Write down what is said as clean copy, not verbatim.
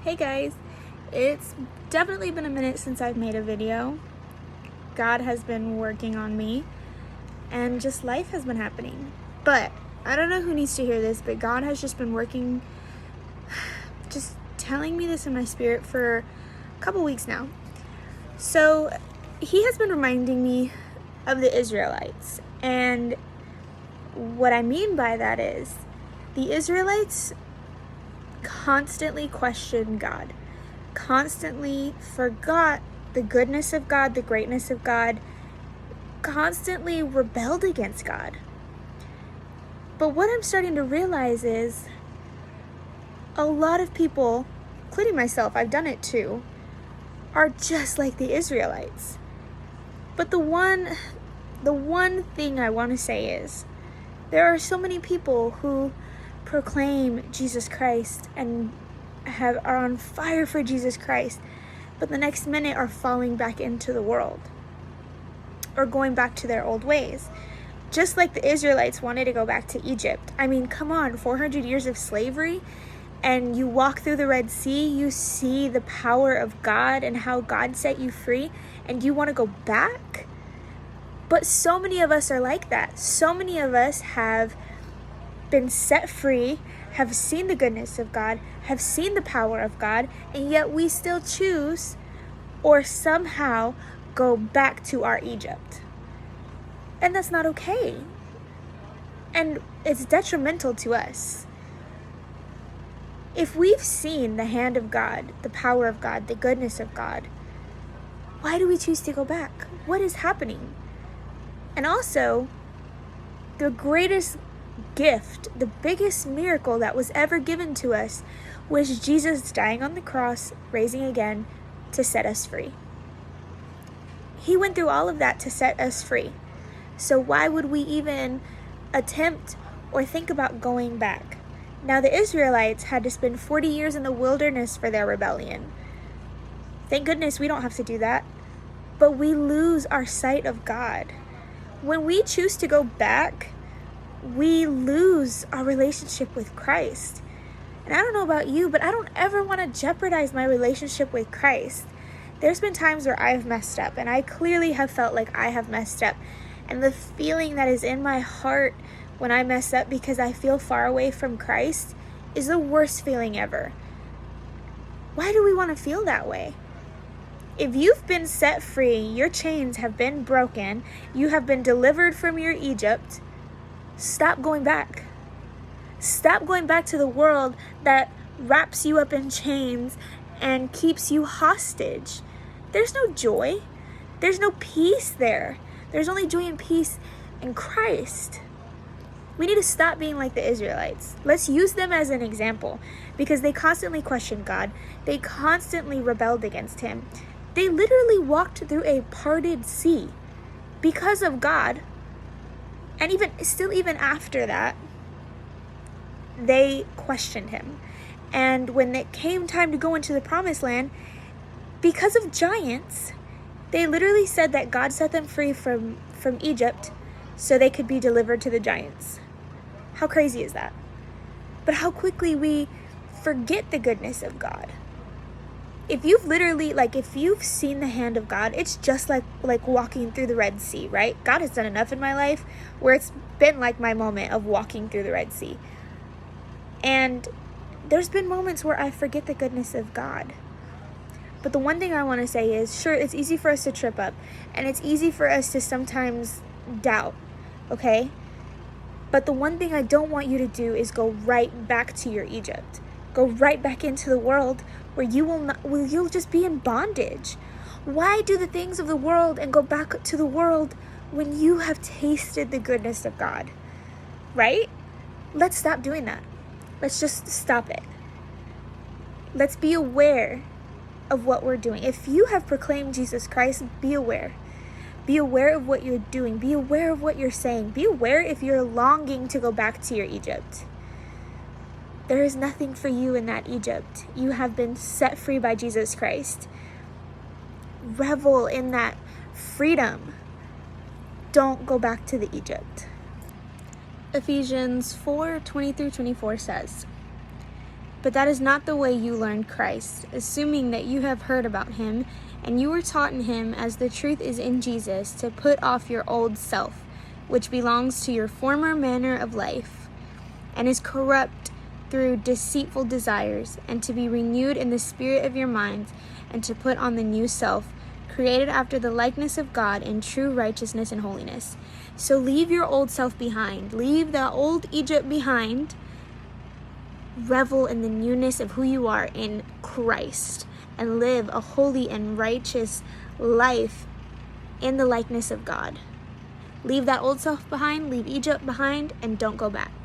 Hey guys, it's definitely been a minute since I've made a video. God has been working on me and just life has been happening. But I don't know who needs to hear this, but God has just been working, just telling me this in my spirit for a couple weeks now. So he has been reminding me of the Israelites. And what I mean by that is the Israelites constantly questioned God, constantly forgot the goodness of God, the greatness of God, constantly rebelled against God. But what I'm starting to realize is a lot of people, including myself, I've done it too, are just like the Israelites. But the one thing I want to say is there are so many people who proclaim Jesus Christ and are on fire for Jesus Christ, but the next minute are falling back into the world or going back to their old ways. Just like the Israelites wanted to go back to Egypt. I mean, come on, 400 years of slavery, and you walk through the Red Sea, you see the power of God and how God set you free, and you want to go back? But so many of us are like that. So many of us have been set free, have seen the goodness of God, have seen the power of God, and yet we still choose or somehow go back to our Egypt. And that's not okay. And it's detrimental to us. If we've seen the hand of God, the power of God, the goodness of God, why do we choose to go back? What is happening? And also, the greatest gift, the biggest miracle that was ever given to us was Jesus dying on the cross, raising again to set us free. He went through all of that to set us free. So why would we even attempt or think about going back? Now the Israelites had to spend 40 years in the wilderness for their rebellion. Thank goodness we don't have to do that. But we lose our sight of God. When we choose to go back, we lose our relationship with Christ. And I don't know about you, but I don't ever want to jeopardize my relationship with Christ. There's been times where I've messed up, and I clearly have felt like I have messed up. And the feeling that is in my heart when I mess up because I feel far away from Christ is the worst feeling ever. Why do we want to feel that way? If you've been set free, your chains have been broken, you have been delivered from your Egypt, stop going back. Stop going back to the world that wraps you up in chains and keeps you hostage. There's no joy. There's no peace there. There's only joy and peace in Christ. We need to stop being like the Israelites. Let's use them as an example because they constantly questioned God. They constantly rebelled against Him. They literally walked through a parted sea because of God. And even after that, they questioned Him. And when it came time to go into the promised land, because of giants, they literally said that God set them free from Egypt so they could be delivered to the giants. How crazy is that? But how quickly we forget the goodness of God. If you've seen the hand of God, it's just like walking through the Red Sea, right? God has done enough in my life where it's been like my moment of walking through the Red Sea. And there's been moments where I forget the goodness of God. But the one thing I want to say is, sure, it's easy for us to trip up, and it's easy for us to sometimes doubt, okay? But the one thing I don't want you to do is go right back to your Egypt. Go right back into the world where you'll just be in bondage. Why do the things of the world and go back to the world when you have tasted the goodness of God? Right? Let's stop doing that. Let's just stop it. Let's be aware of what we're doing. If you have proclaimed Jesus Christ, be aware. Be aware of what you're doing. Be aware of what you're saying. Be aware if you're longing to go back to your Egypt. There is nothing for you in that Egypt. You have been set free by Jesus Christ. Revel in that freedom. Don't go back to the Egypt. Ephesians 4:20-24 says, But that is not the way you learned Christ, assuming that you have heard about him and you were taught in him as the truth is in Jesus, to put off your old self, which belongs to your former manner of life and is corrupt through deceitful desires, and to be renewed in the spirit of your minds, and to put on the new self, created after the likeness of God in true righteousness and holiness. So leave your old self behind. Leave that old Egypt behind. Revel in the newness of who you are in Christ, and live a holy and righteous life in the likeness of God. Leave that old self behind, leave Egypt behind, and don't go back.